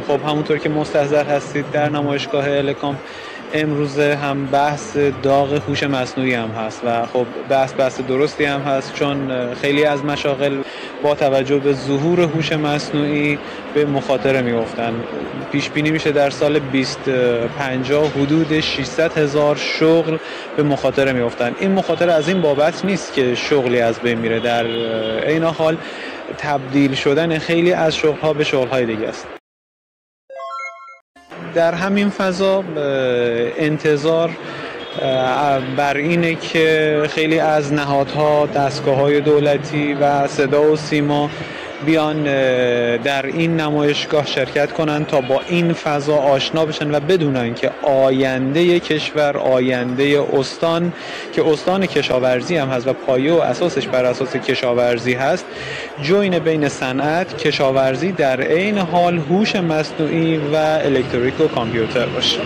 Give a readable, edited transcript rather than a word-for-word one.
خب همونطور که مستحضر هستید در نمایشگاه الکام امروزه هم بحث داغ هوش مصنوعی هم هست و خب بحث درستی هم هست، چون خیلی از مشاغل با توجه به ظهور هوش مصنوعی به مخاطره میافتن. پیش بینی میشه در سال 2050 حدود 600,000 شغل به مخاطره میافتن. این مخاطره از این بابت نیست که شغلی از بین میره، در عین حال تبدیل شدن خیلی از شغل‌ها به شغل‌های دیگه است. در همین فضا انتظار بر اینه که خیلی از نهادها، دستگاه‌های دولتی و صدا و سیما بیان در این نمایشگاه شرکت کنن تا با این فضا آشنا بشن و بدونن که آینده کشور، آینده استان که استان کشاورزی هم هست و پایه و اساسش بر اساس کشاورزی هست، جوین بین صنعت، کشاورزی در عین حال هوش مصنوعی و الکتریک و کامپیوتر باشه.